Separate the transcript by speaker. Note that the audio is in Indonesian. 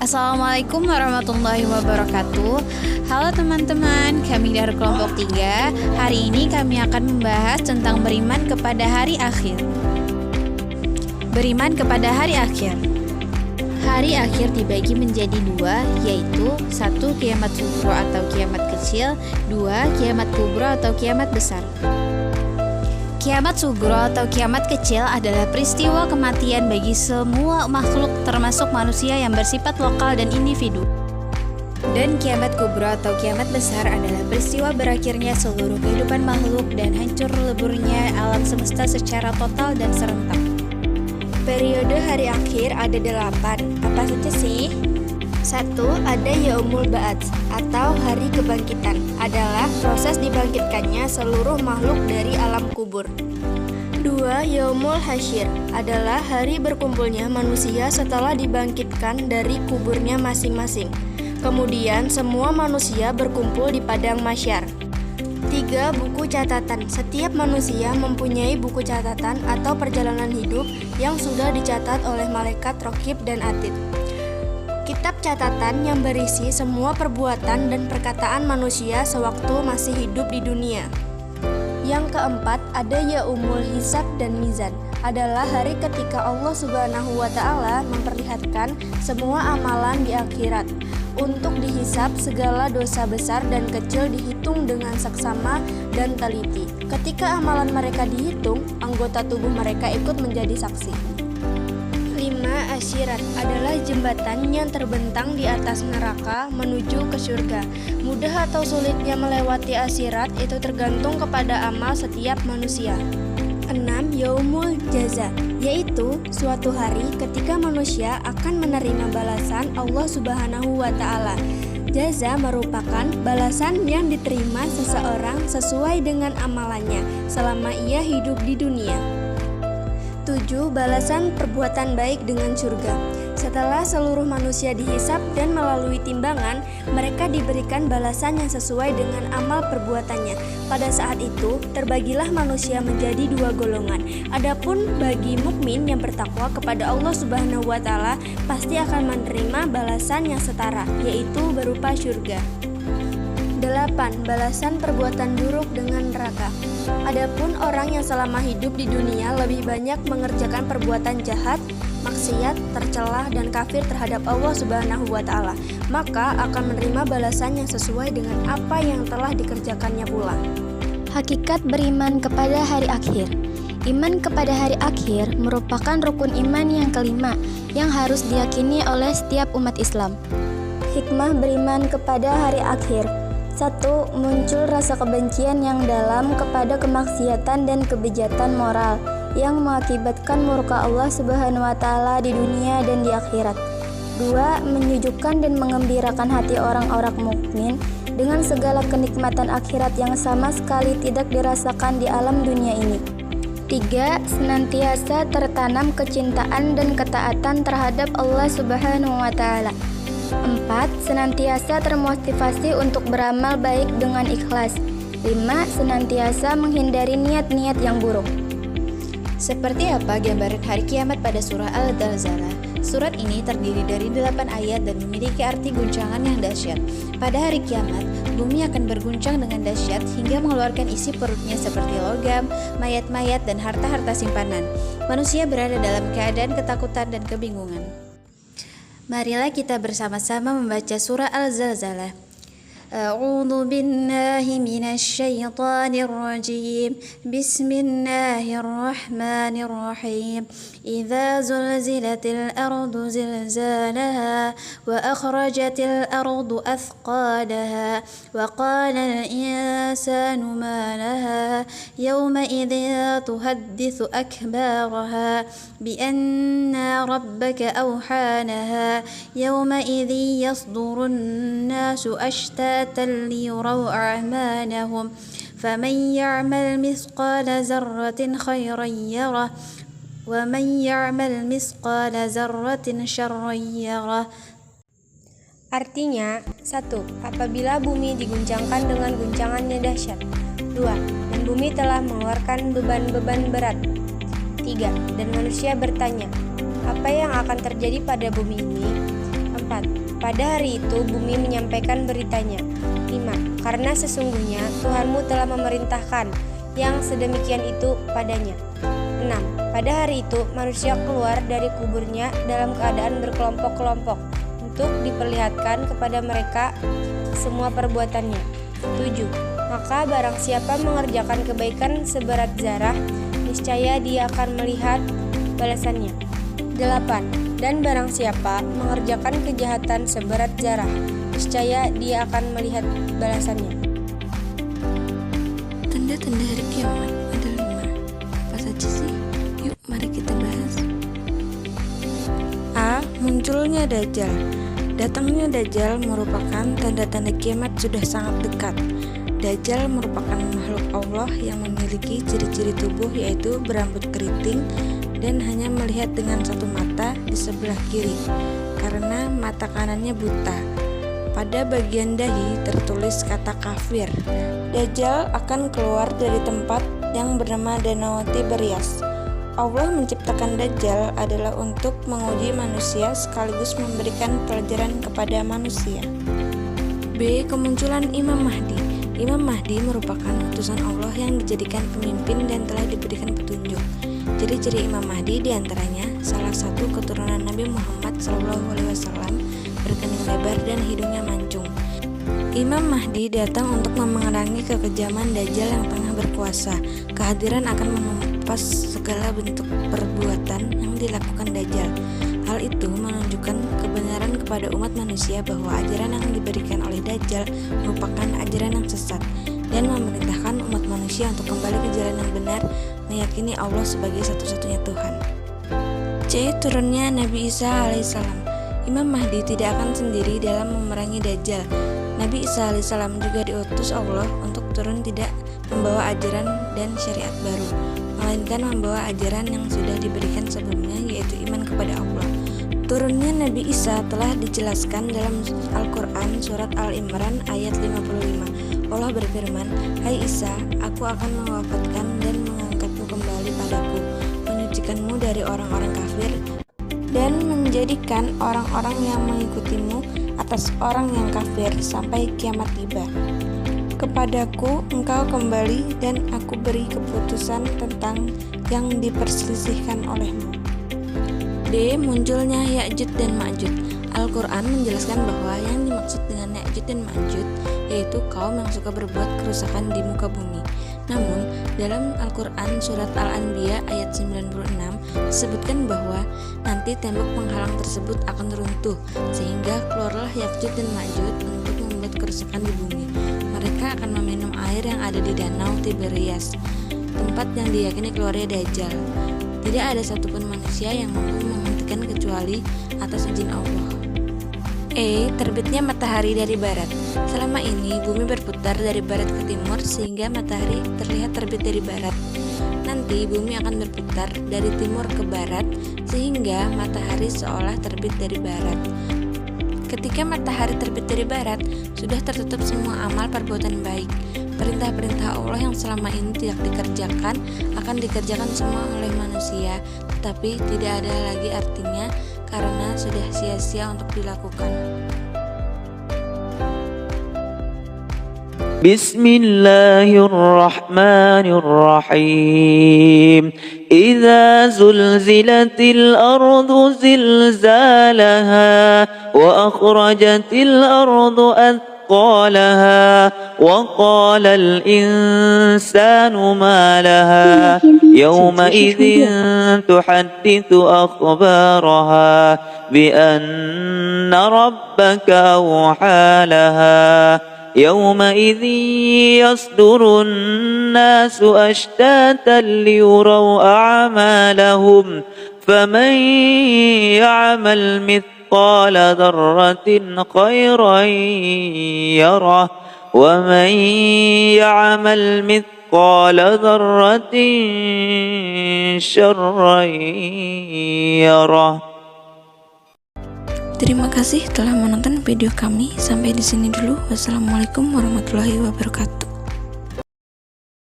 Speaker 1: Assalamualaikum warahmatullahi wabarakatuh. Halo teman-teman, kami dari kelompok 3. Hari ini kami akan membahas tentang beriman kepada hari akhir. Beriman kepada hari akhir. Hari akhir dibagi menjadi dua, yaitu 1. Kiamat sugro atau kiamat kecil, 2. Kiamat kubro atau kiamat besar. Kiamat sugro atau kiamat kecil adalah peristiwa kematian bagi semua makhluk termasuk manusia yang bersifat lokal dan individu. Dan kiamat kubro atau kiamat besar adalah peristiwa berakhirnya seluruh kehidupan makhluk dan hancur leburnya alam semesta secara total dan serentak.
Speaker 2: Periode hari akhir ada 8. Apa saja sih? 1. Ada Yaumul Ba'ats atau hari kebangkitan, adalah proses dibangkitkannya seluruh makhluk dari alam kubur. 2. Yaumul Hasyir adalah hari berkumpulnya manusia setelah dibangkitkan dari kuburnya masing-masing. Kemudian semua manusia berkumpul di padang mahsyar. 3. Buku catatan. Setiap manusia mempunyai buku catatan atau perjalanan hidup yang sudah dicatat oleh malaikat Raqib dan Atid. Kitab catatan yang berisi semua perbuatan dan perkataan manusia sewaktu masih hidup di dunia. Yang keempat, ada Yaumul Hisab dan Mizan, adalah hari ketika Allah Subhanahu wa Ta'ala memperlihatkan semua amalan di akhirat. Untuk dihisab, segala dosa besar dan kecil dihitung dengan seksama dan teliti. Ketika amalan mereka dihitung, anggota tubuh mereka ikut menjadi saksi. 5. Asyirat adalah jembatan yang terbentang di atas neraka menuju ke surga. Mudah atau sulitnya melewati asyirat itu tergantung kepada amal setiap manusia. 6. Yaumul Jaza, yaitu suatu hari ketika manusia akan menerima balasan Allah Subhanahu wa Ta'ala. Jaza merupakan balasan yang diterima seseorang sesuai dengan amalannya selama ia hidup di dunia. 7. Balasan perbuatan baik dengan surga. Setelah seluruh manusia dihisab dan melalui timbangan, mereka diberikan balasan yang sesuai dengan amal perbuatannya. Pada saat itu, terbagilah manusia menjadi 2 golongan. Adapun bagi mukmin yang bertakwa kepada Allah Subhanahu wa Ta'ala, pasti akan menerima balasan yang setara, yaitu berupa surga. 8. Balasan perbuatan buruk dengan neraka. Adapun orang yang selama hidup di dunia lebih banyak mengerjakan perbuatan jahat, maksiat, tercela, dan kafir terhadap Allah Subhanahu wa Ta'ala, maka akan menerima balasan yang sesuai dengan apa yang telah dikerjakannya pula.
Speaker 3: Hakikat beriman kepada hari akhir. Iman kepada hari akhir merupakan rukun iman yang kelima yang harus diyakini oleh setiap umat Islam. Hikmah beriman kepada hari akhir. 1. Muncul rasa kebencian yang dalam kepada kemaksiatan dan kebejatan moral yang mengakibatkan murka Allah Subhanahu wa Ta'ala di dunia dan di akhirat. 2. Menyejukkan dan mengembirakan hati orang-orang mukmin dengan segala kenikmatan akhirat yang sama sekali tidak dirasakan di alam dunia ini. 3. Senantiasa tertanam kecintaan dan ketaatan terhadap Allah Subhanahu wa Ta'ala. 4. Senantiasa termotivasi untuk beramal baik dengan ikhlas. 5. Senantiasa menghindari niat-niat yang buruk.
Speaker 1: Seperti apa gambaran hari kiamat pada surah Al-Zalzalah? Surat ini terdiri dari 8 ayat dan memiliki arti guncangan yang dahsyat. Pada hari kiamat, bumi akan berguncang dengan dahsyat hingga mengeluarkan isi perutnya seperti logam, mayat-mayat, dan harta-harta simpanan. Manusia berada dalam keadaan ketakutan dan kebingungan. Marilah kita bersama-sama membaca surah Al-Zalzalah. A'udzu billahi minasy syaithanir rajim. Bismillahirrahmanirrahim. Idza zulzilatil ardu zilzalaha wa akhrajatil ardu athqalaha wa qala al insanu ma laha yawma idzin tuhaddithu akbaraha bi anna rabbaka awhanaha yawma idzin yasdurun nasu ashtatan ليروا أعمالهم فمن يعمل مثقال ذرة خيرا يره ومن يعمل مثقال ذرة شرا يره.
Speaker 2: Artinya, 1. Apabila bumi diguncangkan dengan guncangan yang dahsyat. 2. Dan bumi telah mengeluarkan beban-beban berat. 3. Dan manusia bertanya, apa yang akan terjadi pada bumi ini? 4. Pada hari itu bumi menyampaikan beritanya. 5. Karena sesungguhnya Tuhanmu telah memerintahkan yang sedemikian itu padanya. 6. Pada hari itu manusia keluar dari kuburnya dalam keadaan berkelompok-kelompok untuk diperlihatkan kepada mereka semua perbuatannya. 7. Maka barang siapa mengerjakan kebaikan seberat zarah, niscaya dia akan melihat balasannya. 8. Dan barang siapa mengerjakan kejahatan seberat zarah, niscaya dia akan melihat balasannya.
Speaker 4: Tanda-tanda hari kiamat ada 5. Apa saja sih? Yuk mari kita bahas. A. Munculnya Dajjal. Datangnya Dajjal merupakan tanda-tanda kiamat sudah sangat dekat. Dajjal merupakan makhluk Allah yang memiliki ciri-ciri tubuh yaitu berambut keriting dan hanya melihat dengan satu mata di sebelah kiri karena mata kanannya buta. Pada bagian dahi tertulis kata kafir. Dajjal akan keluar dari tempat yang bernama Danau Tiberias. Allah menciptakan Dajjal adalah untuk menguji manusia sekaligus memberikan pelajaran kepada manusia. B. Kemunculan Imam Mahdi. Imam Mahdi merupakan utusan Allah yang dijadikan pemimpin dan telah diberikan petunjuk. Ciri-ciri Imam Mahdi diantaranya salah satu keturunan Nabi Muhammad SAW, berkening lebar dan hidungnya mancung. Imam Mahdi datang untuk memerangi kekejaman Dajjal yang tengah berkuasa. Kehadiran akan menumpas segala bentuk perbuatan yang dilakukan Dajjal. Hal itu menunjukkan kebenaran kepada umat manusia bahwa ajaran yang diberikan oleh Dajjal merupakan ajaran yang sesat dan memerintahkan umat manusia untuk kembali ke jalan yang benar, meyakini Allah sebagai satu-satunya Tuhan. C. Turunnya Nabi Isa alaihissalam. Imam Mahdi tidak akan sendiri dalam memerangi Dajjal. Nabi Isa alaihissalam juga diutus Allah untuk turun tidak membawa ajaran dan syariat baru, melainkan membawa ajaran yang sudah diberikan sebelumnya, yaitu iman kepada Allah. Turunnya Nabi Isa telah dijelaskan dalam Al-Quran surat Al-Imran ayat 55. Allah berfirman, "Hai Isa, aku akan mewafatkan dan mengangkatmu kembali padaku, menyucikanmu dari orang-orang kafir dan menjadikan orang-orang yang mengikutimu atas orang yang kafir sampai kiamat tiba. Kepadaku engkau kembali dan aku beri keputusan tentang yang diperselisihkan olehmu." D. Munculnya Ya'juj dan Ma'juj. Al-Quran menjelaskan bahwa yang dimaksud dengan Ya'juj dan Ma'juj yaitu kaum yang suka berbuat kerusakan di muka bumi. Namun, dalam Al-Quran surat Al-Anbiya ayat 96 disebutkan bahwa nanti tembok penghalang tersebut akan runtuh sehingga keluarlah Ya'juj dan Ma'juj untuk membuat kerusakan di bumi. Mereka akan meminum air yang ada di Danau Tiberias, tempat yang diyakini keluarnya Dajjal. Tidak ada satupun manusia yang mampu menghentikan kecuali atas izin Allah. E. Terbitnya matahari dari barat. Selama ini bumi berputar dari barat ke timur sehingga matahari terlihat terbit dari barat. Nanti bumi akan berputar dari timur ke barat sehingga matahari seolah terbit dari barat. Ketika matahari terbit dari barat, sudah tertutup semua amal perbuatan baik. Perintah-perintah Allah yang selama ini tidak dikerjakan akan dikerjakan semua oleh manusia, tetapi tidak ada lagi artinya karena sudah sia-sia untuk dilakukan.
Speaker 5: Bismillahirrahmanirrahim. Idza zulzilatil ardu zilzalaha wa akhrajatil ardu أثقالها وقال الإنسان ما لها يومئذ تحدث أخبارها بأن ربك أوحى لها يومئذ يصدر الناس أشتاتا ليروا أعمالهم فمن يعمل مثقال ذرة خيرا يره ومن يعمل مثقال ذرة شرا يره.
Speaker 4: Terima kasih telah menonton video kami. Sampai di sini dulu. Wassalamualaikum warahmatullahi wabarakatuh.